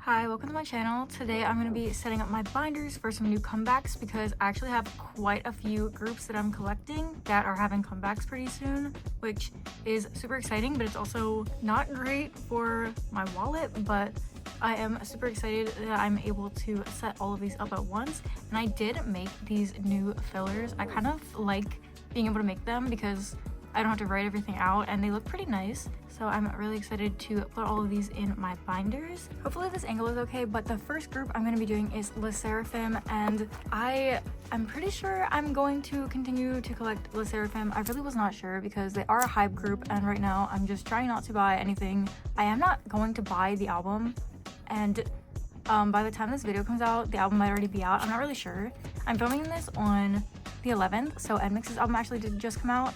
Hi, welcome to my channel. Today I'm going to be setting up my binders for some new comebacks because I actually have quite a few groups that I'm collecting that are having comebacks pretty soon, which is super exciting, but it's also not great for my wallet. But I am super excited that I'm able to set all of these up at once. And I did make these new fillers. I kind of like being able to make them because I don't have to write everything out and they look pretty nice. So I'm really excited to put all of these in my binders. Hopefully this angle is okay, but the first group I'm going to be doing is sserafim, and I'm pretty sure I'm going to continue to collect sserafim. I really was not sure because they are a hype group, and right now I'm just trying not to buy anything. I am not going to buy the album, and by the time this video comes out, the album might already be out. I'm not really sure. I'm filming this on the 11th, so nmixx's album actually did just come out.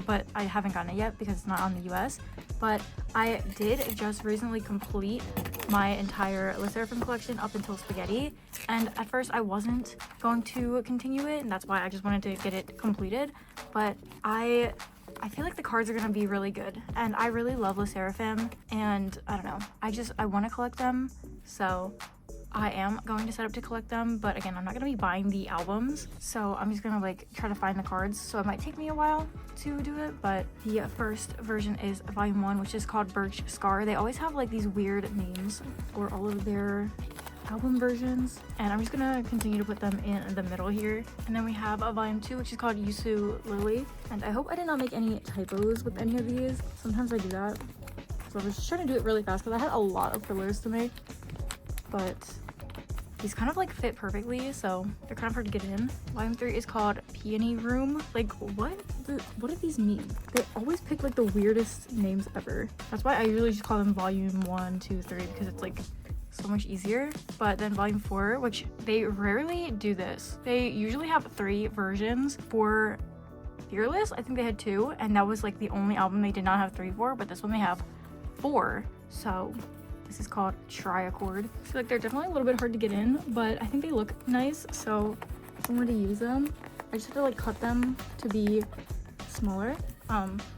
But I haven't gotten it yet because it's not on the US. But I did just recently complete my entire sserafim collection up until spaghetti, and at first I wasn't going to continue it, and that's why I just wanted to get it completed. But I feel like the cards are gonna be really good, and I really love sserafim, and I don't know, I want to collect them, so I am going to set up to collect them. But again, I'm not gonna be buying the albums, so I'm just gonna like try to find the cards, so it might take me a while to do it. But the first version is volume 1, which is called Birch Scar. They always have like these weird names for all of their album versions, and I'm just gonna continue to put them in the middle here. And then we have a volume 2, which is called Yusu Lily, and I hope I did not make any typos with any of these. Sometimes I do that, so I was just trying to do it really fast because I had a lot of fillers to make, but these kind of like fit perfectly, so they're kind of hard to get in. Volume 3 is called Peony Room. Like, what do these mean? They always pick like the weirdest names ever. That's why I usually just call them volume 1, 2, 3 because it's like so much easier. But then volume 4, which they rarely do this. They usually have 3 versions for Fearless. I think they had 2, and that was like the only album they did not have 3 for, but this one they have 4. So this is called Triaccord. I feel like they're definitely a little bit hard to get in, but I think they look nice, so if I were to use them, I just have to like cut them to be smaller.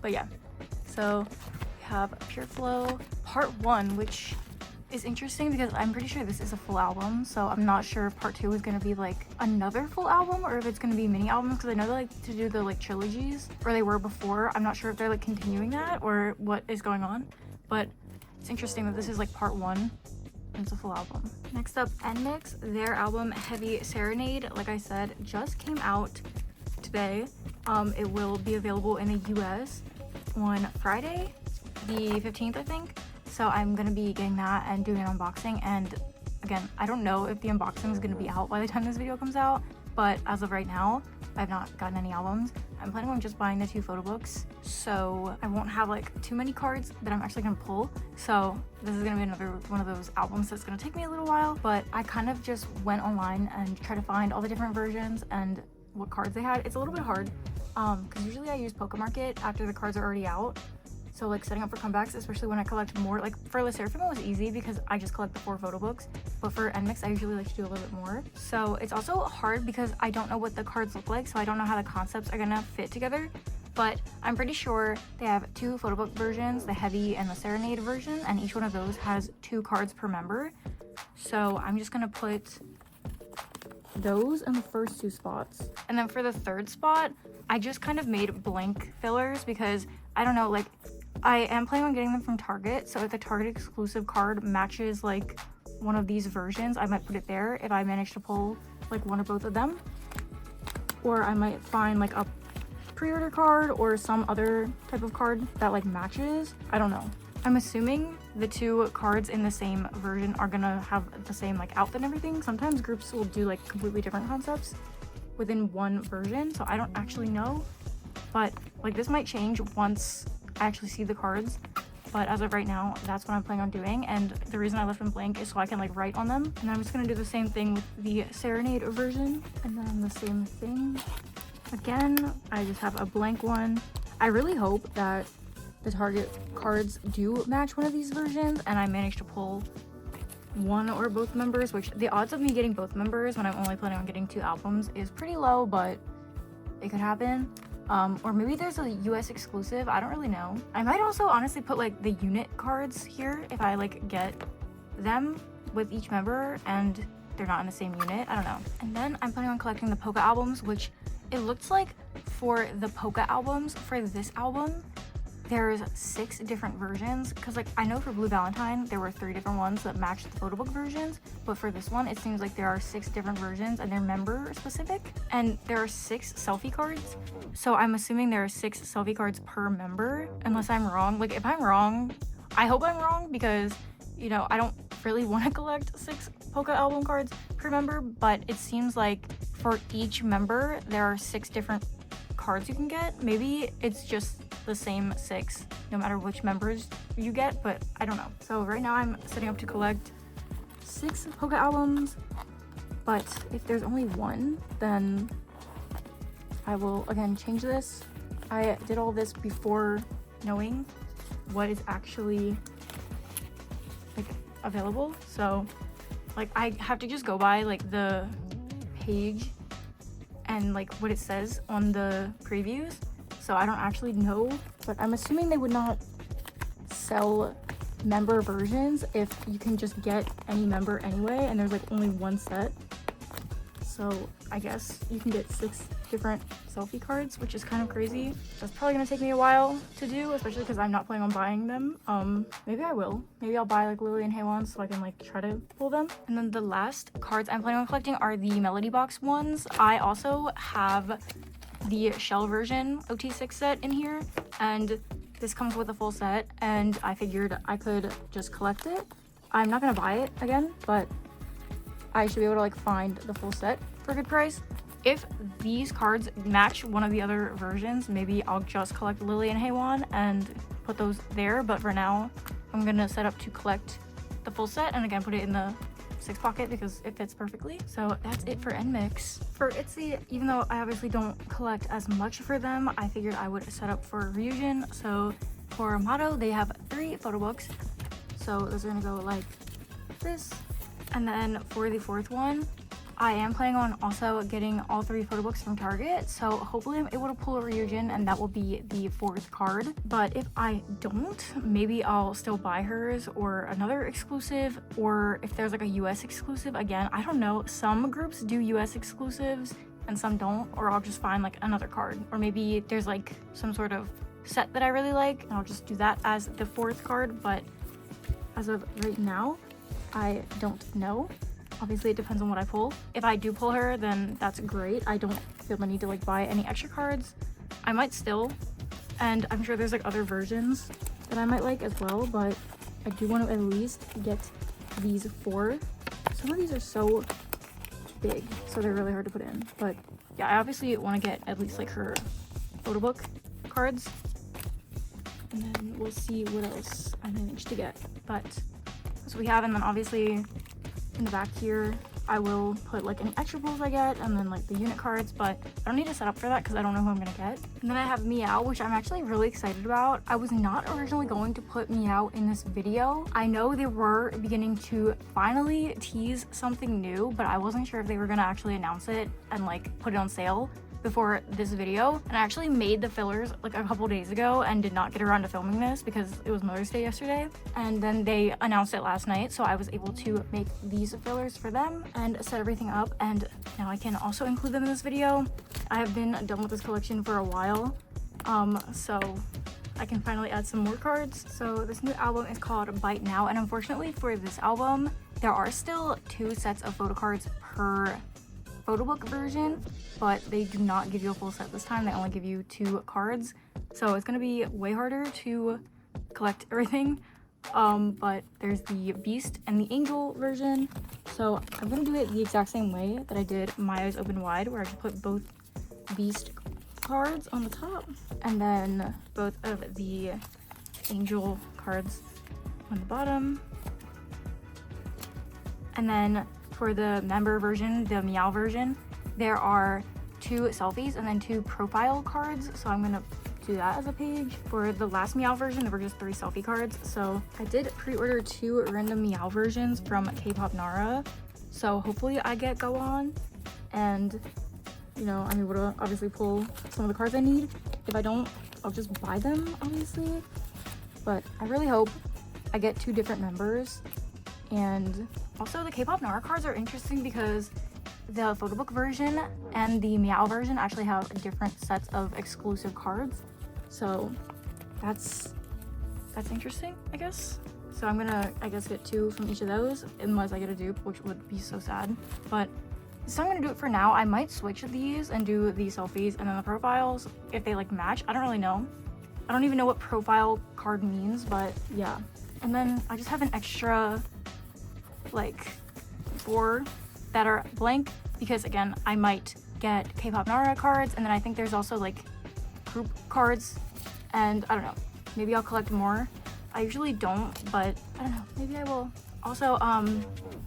But yeah, so we have Pureflow Part 1, which is interesting because I'm pretty sure this is a full album, so I'm not sure if Part 2 is going to be like another full album or if it's going to be mini albums, because I know they like to do the like trilogies, or they were before. I'm not sure if they're like continuing that or what is going on, but it's interesting that this is like part 1 and it's a full album. Next up, nmixx, their album Heavy Serenade, like I said, just came out today. It will be available in the US on Friday, the 15th, I think. So I'm gonna be getting that and doing an unboxing. And again, I don't know if the unboxing is gonna be out by the time this video comes out, but as of right now, I've not gotten any albums. I'm planning on just buying the 2 photo books, so I won't have like too many cards that I'm actually gonna pull. So this is gonna be another one of those albums that's gonna take me a little while, but I kind of just went online and tried to find all the different versions and what cards they had. It's a little bit hard because usually I use Pokemarket after the cards are already out. So like setting up for comebacks, especially when I collect more, like for sserafim it was easy because I just collect the 4 photo books, but for nmixx I usually like to do a little bit more. So it's also hard because I don't know what the cards look like, so I don't know how the concepts are gonna fit together. But I'm pretty sure they have 2 photo book versions, the Heavy and the Serenade version, and each one of those has 2 cards per member. So I'm just gonna put those in the first 2 spots. And then for the 3rd spot, I just kind of made blank fillers because I don't know, like I am planning on getting them from Target, so if the Target exclusive card matches like one of these versions, I might put it there if I manage to pull like one or both of them. Or I might find like a pre-order card or some other type of card that like matches. I don't know. I'm assuming the 2 cards in the same version are gonna have the same like outfit and everything. Sometimes groups will do like completely different concepts within one version, so I don't actually know. But like this might change once I actually see the cards, but as of right now, that's what I'm planning on doing. And the reason I left them blank is so I can like write on them. And I'm just gonna do the same thing with the Serenade version, and then the same thing again. I just have a blank one. I really hope that the Target cards do match one of these versions and I manage to pull one or both members, which the odds of me getting both members when I'm only planning on getting 2 albums is pretty low, but it could happen. Or maybe there's a US exclusive, I don't really know. I might also honestly put like the unit cards here if I like get them with each member and they're not in the same unit. I don't know. And then I'm planning on collecting the polka albums, which it looks like for the polka albums, for this album, there's 6 different versions, because like I know for Blue Valentine there were 3 different ones that matched the photo book versions, but for this one it seems like there are 6 different versions and they're member specific, and there are 6 selfie cards. So I'm assuming there are 6 selfie cards per member, unless I'm wrong. Like if I'm wrong, I hope I'm wrong, because you know I don't really want to collect 6 polka album cards per member, but it seems like for each member there are 6 different cards you can get. Maybe it's just the same 6 no matter which members you get, but I don't know. So right now I'm setting up to collect 6 polka albums, but if there's only 1, then I will again change this. I did all this before knowing what is actually like available, so like I have to just go by like the page and like what it says on the previews, so I don't actually know, but I'm assuming they would not sell member versions if you can just get any member anyway, and there's like only 1 set. So I guess you can get 6 different selfie cards, which is kind of crazy. That's probably gonna take me a while to do, especially because I'm not planning on buying them. Maybe I will. Maybe I'll buy like Lily and haewon so I can like try to pull them. And then the last cards I'm planning on collecting are the Melody Box ones. I also have the shell version OT6 set in here, and this comes with a full set, and I figured I could just collect it. I'm not gonna buy it again, but I should be able to like find the full set for a good price. If these cards match one of the other versions, maybe I'll just collect Lily and haewon and put those there, but for now I'm gonna set up to collect the full set and again put it in the 6 pocket because it fits perfectly. So that's it for nmixx. For itzy, even though I obviously don't collect as much for them, I figured I would set up for ryujin. So for motto, they have 3 photo books, so those are gonna go like this. And then for the 4th one, I am planning on also getting all 3 photo books from Target, so hopefully I'm able to pull a ryujin and that will be the 4th card. But if I don't, maybe I'll still buy hers or another exclusive, or if there's like a US exclusive, again, I don't know. Some groups do US exclusives and some don't, or I'll just find like another card, or maybe there's like some sort of set that I really like and I'll just do that as the 4th card. But as of right now, I don't know. Obviously it depends on what I pull. If I do pull her, then that's great. I don't feel the need to like buy any extra cards. I might still, and I'm sure there's like other versions that I might like as well, but I do want to at least get these 4. Some of these are so big, so they're really hard to put in, but yeah, I obviously want to get at least like her photo book cards, and then we'll see what else I manage to get. But that's what we have. And then obviously in the back here I will put like any extra pulls I get, and then like the unit cards, but I don't need to set up for that because I don't know who I'm gonna get. And then I have Meow, which I'm actually really excited about. I was not originally going to put Meow in this video. I know they were beginning to finally tease something new, but I wasn't sure if they were gonna actually announce it and like put it on sale before this video. And I actually made the fillers like a couple days ago and did not get around to filming this because it was Mother's Day yesterday, and then they announced it last night, so I was able to make these fillers for them and set everything up, and now I can also include them in this video. I have been done with this collection for a while, so I can finally add some more cards. So this new album is called Bite Now, and unfortunately for this album there are still 2 sets of photo cards per photo book version, but they do not give you a full set this time. They only give you 2 cards, so it's gonna be way harder to collect everything. But there's the Beast and the Angel version, so I'm gonna do it the exact same way that I did My Eyes Open Wide, where I just put both Beast cards on the top and then both of the Angel cards on the bottom. And then for the member version, the Meow version, there are 2 selfies and then 2 profile cards, so I'm gonna do that as a page. For the last Meow version, there were just 3 selfie cards, so I did pre-order 2 random Meow versions from Kpop Nara, so hopefully I get Gawon, and you know, I'm able to obviously pull some of the cards I need. If I don't, I'll just buy them, obviously, but I really hope I get 2 different members, And also the Kpop Nara cards are interesting because the photo book version and the meow version actually have different sets of exclusive cards. So that's interesting, I guess. So I'm gonna, I guess, get 2 from each of those unless I get a dupe, which would be so sad. But so I'm gonna do it for now. I might switch these and do the selfies and then the profiles if they like match. I don't really know. I don't even know what profile card means, but yeah. And then I just have an extra like 4 that are blank because again, I might get Kpop Nara cards, and then I think there's also like group cards, and I don't know, maybe I'll collect more. I usually don't, but I don't know, maybe I will. Also,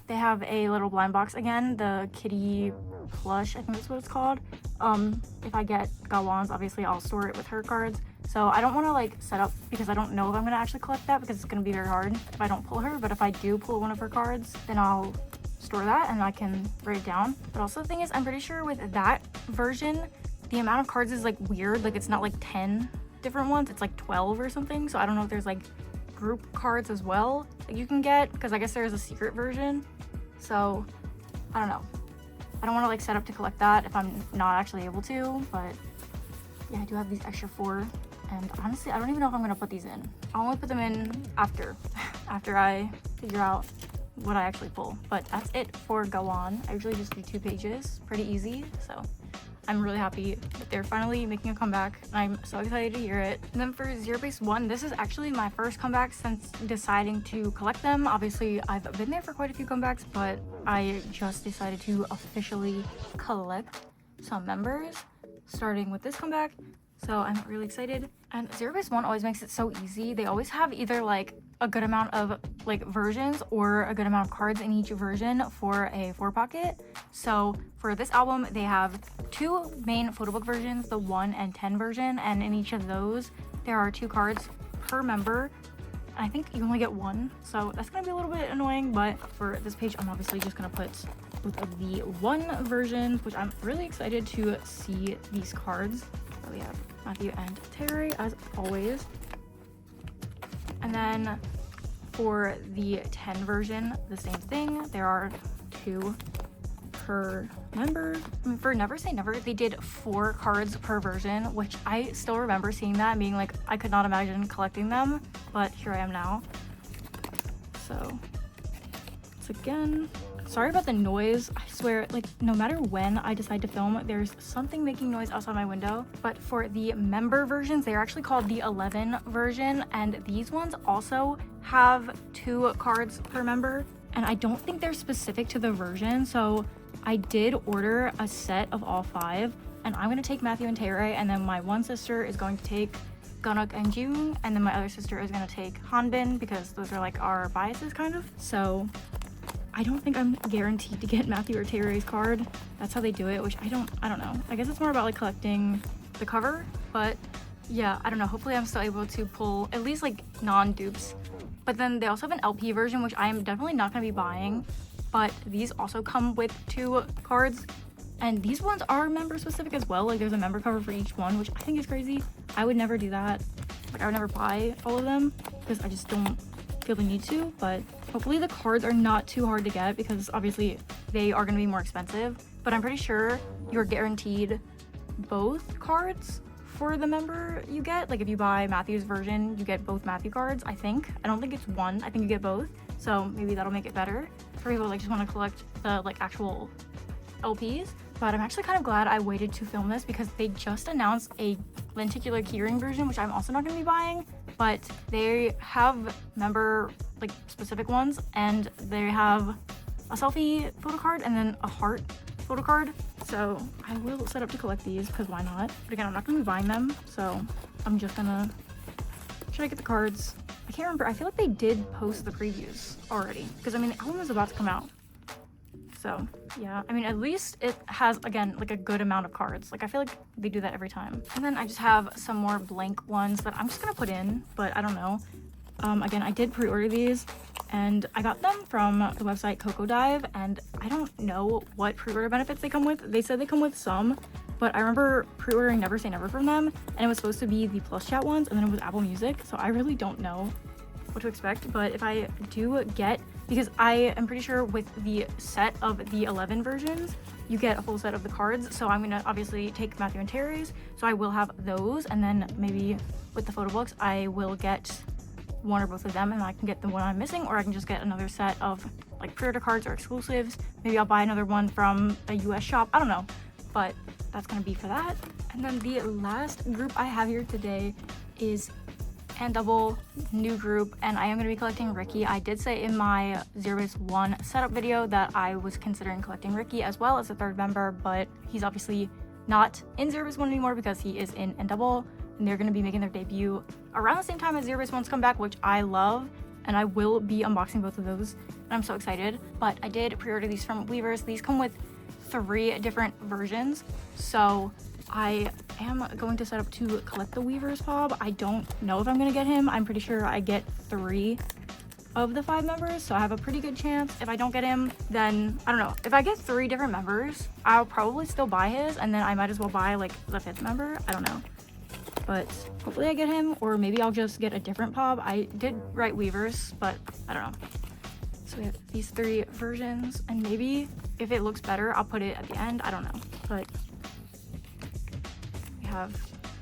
they have a little blind box again, the kitty plush, I think that's what it's called. If I get gawons, obviously I'll store it with her cards. So I don't want to like set up because I don't know if I'm going to actually collect that because it's going to be very hard if I don't pull her. But if I do pull one of her cards, then I'll store that and I can write it down. But also the thing is, I'm pretty sure with that version, the amount of cards is like weird. Like it's not like 10 different ones, it's like 12 or something. So I don't know if there's like group cards as well that you can get, because I guess there is a secret version. So I don't know. I don't want to like set up to collect that if I'm not actually able to, but yeah, I do have these extra 4, and honestly I don't even know if I'm gonna put these in. I'll only put them in after I figure out what I actually pull. But that's it for gawon. I usually just do 2 pages, pretty easy, so I'm really happy that they're finally making a comeback, and I'm so excited to hear it. And then for zerobaseone, this is actually my first comeback since deciding to collect them. Obviously, I've been there for quite a few comebacks, but I just decided to officially collect some members, starting with this comeback. So I'm really excited. And zerobaseone always makes it so easy. They always have either like a good amount of like versions or a good amount of cards in each version for a 4-pocket. So for this album, they have 2 main photo book versions, the 1 and 10 version, and in each of those there are 2 cards per member. I think you only get 1, so that's gonna be a little bit annoying, but for this page I'm obviously just gonna put both of the 1 versions, which I'm really excited to see these cards. So we have Matthew and Taerae as always. And then for the 10 version, the same thing. There are 2 per member. I mean, for Never Say Never, they did 4 cards per version, which I still remember seeing that and being like, I could not imagine collecting them, but here I am now. So it's again, sorry about the noise. I swear, like, no matter when I decide to film, there's something making noise outside my window. But for the member versions, they're actually called the 11 version, and these ones also have 2 cards per member, and I don't think they're specific to the version. So I did order a set of all 5, and I'm gonna take Matthew and Taerae, and then my one sister is going to take Gunnock and Jung, and then my other sister is gonna take Hanbin, because those are like our biases kind of. So I don't think I'm guaranteed to get Matthew or Taerae's card. That's how they do it, which I don't know. I guess it's more about like collecting the cover, but yeah, I don't know. Hopefully I'm still able to pull at least like non-dupes. But then they also have an LP version, which I'm definitely not going to be buying, but these also come with 2 cards, and these ones are member specific as well. Like there's a member cover for each one, which I think is crazy. I would never do that. Like I would never buy all of them because I just don't feel the need to, but hopefully the cards are not too hard to get because obviously they are going to be more expensive. But I'm pretty sure you're guaranteed both cards for the member you get. Like if you buy Matthew's version, you get both Matthew cards, I think. I don't think it's one, I think you get both. So maybe that'll make it better for people that like just want to collect the like actual LPs. But I'm actually kind of glad I waited to film this because they just announced a lenticular keyring version, which I'm also not going to be buying, but they have member like specific ones, and they have a selfie photo card and then a heart photo card. So I will set up to collect these because why not? But again, I'm not going to be buying them, so I'm just gonna try to get the cards. I can't remember. I feel like they did post the previews already because I mean the album is about to come out. So yeah, I mean at least it has again like a good amount of cards. Like I feel like they do that every time. And then I just have some more blank ones that I'm just gonna put in, but I don't know. Again, I did pre-order these and I got them from the website Cocodive, and I don't know what pre-order benefits they come with. They said they come with some, but I remember pre-ordering Never Say Never from them, and it was supposed to be the Plus Chat ones, and then it was Apple Music, so I really don't know what to expect. But if I do get because I am pretty sure with the set of the 11 versions, you get a full set of the cards. So I'm gonna obviously take Matthew and Taerae's, so I will have those, and then maybe with the photo books, I will get one or both of them, and I can get the one I'm missing, or I can just get another set of like pre-order cards or exclusives. Maybe I'll buy another one from a US shop, I don't know, but that's gonna be for that. And then the last group I have here today is and2ble, new group, and I am going to be collecting Ricky. I did say in my zerobase1 setup video that I was considering collecting Ricky as well as a third member, but he's obviously not in zerobase1 anymore because he is in and2ble, and they're going to be making their debut around the same time as zerobase1's comeback, which I love, and I will be unboxing both of those, and I'm so excited. But I did pre-order these from Weavers. These come with 3 different versions, so I am going to set up to collect the Weavers Pob. I don't know if I'm gonna get him. I'm pretty sure I get 3 of the 5 members, so I have a pretty good chance. If I don't get him, then I don't know. If I get 3 different members, I'll probably still buy his, and then I might as well buy like the 5th member. I don't know, but hopefully I get him, or maybe I'll just get a different Pob. I did write Weavers, but I don't know. So we have these 3 versions, and maybe if it looks better, I'll put it at the end. I don't know, but have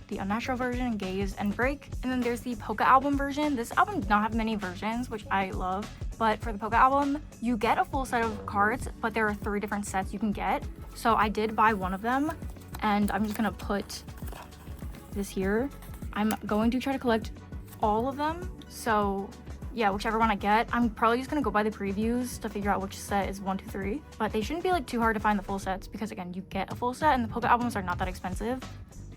the unnatural version, gaze and break, and then there's the polka album version. This album does not have many versions, which I love, but for the polka album you get a full set of cards, but there are 3 different sets you can get. So I did buy one of them, and I'm just gonna put this here. I'm going to try to collect all of them, so yeah, whichever one I get. I'm probably just gonna go by the previews to figure out which set is 1, 2, 3, but they shouldn't be like too hard to find the full sets, because again, you get a full set and the polka albums are not that expensive.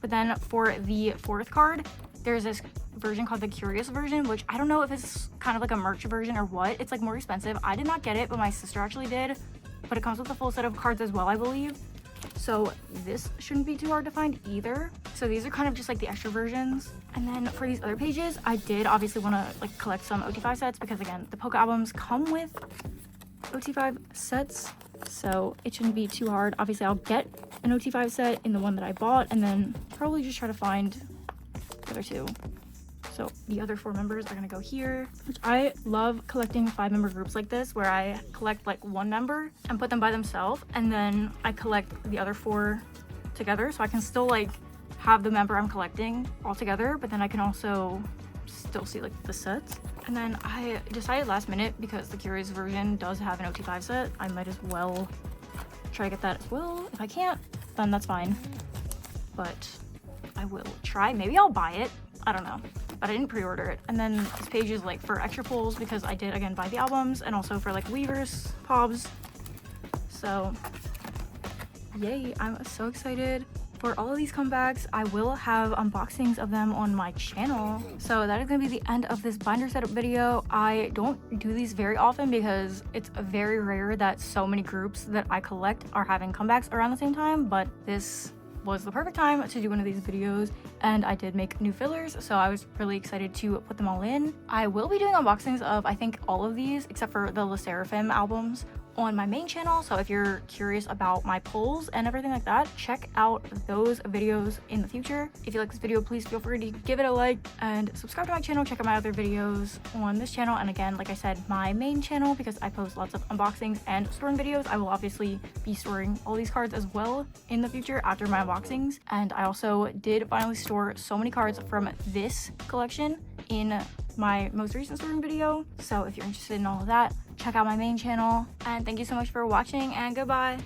But then for the 4th card, there's this version called the Curious version, which I don't know if it's kind of like a merch version or what. It's like more expensive. I did not get it, but my sister actually did. But it comes with a full set of cards as well, I believe. So this shouldn't be too hard to find either. So these are kind of just like the extra versions. And then for these other pages, I did obviously want to like collect some OT5 sets, because again, the polka albums come with OT5 sets, so it shouldn't be too hard. Obviously I'll get an OT5 set in the one that I bought, and then probably just try to find the other 2. So the other 4 members are gonna go here, which I love collecting 5-member groups like this, where I collect like 1 member and put them by themselves, and then I collect the other 4 together, so I can still like have the member I'm collecting all together, but then I can also still see like the sets. And then I decided last minute, because the Curious version does have an OT5 set, I might as well try to get that as well. If I can't, then that's fine, but I will try. Maybe I'll buy it, I don't know, but I didn't pre-order it. And then this page is like for extra pulls, because I did again buy the albums, and also for like Weavers Pobs. So yay, I'm so excited for all of these comebacks. I will have unboxings of them on my channel. So that is gonna be the end of this binder setup video. I don't do these very often because it's very rare that so many groups that I collect are having comebacks around the same time, but this was the perfect time to do one of these videos, and I did make new fillers, so I was really excited to put them all in. I will be doing unboxings of I think all of these except for the sserafim albums on my main channel, so if you're curious about my pulls and everything like that, check out those videos in the future. If you like this video, please feel free to give it a like and subscribe to my channel. Check out my other videos on this channel, and again, like I said, my main channel, because I post lots of unboxings and storing videos. I will obviously be storing all these cards as well in the future after my unboxings, and I also did finally store so many cards from this collection in my most recent storing video. So if you're interested in all of that, check out my main channel, and thank you so much for watching, and goodbye.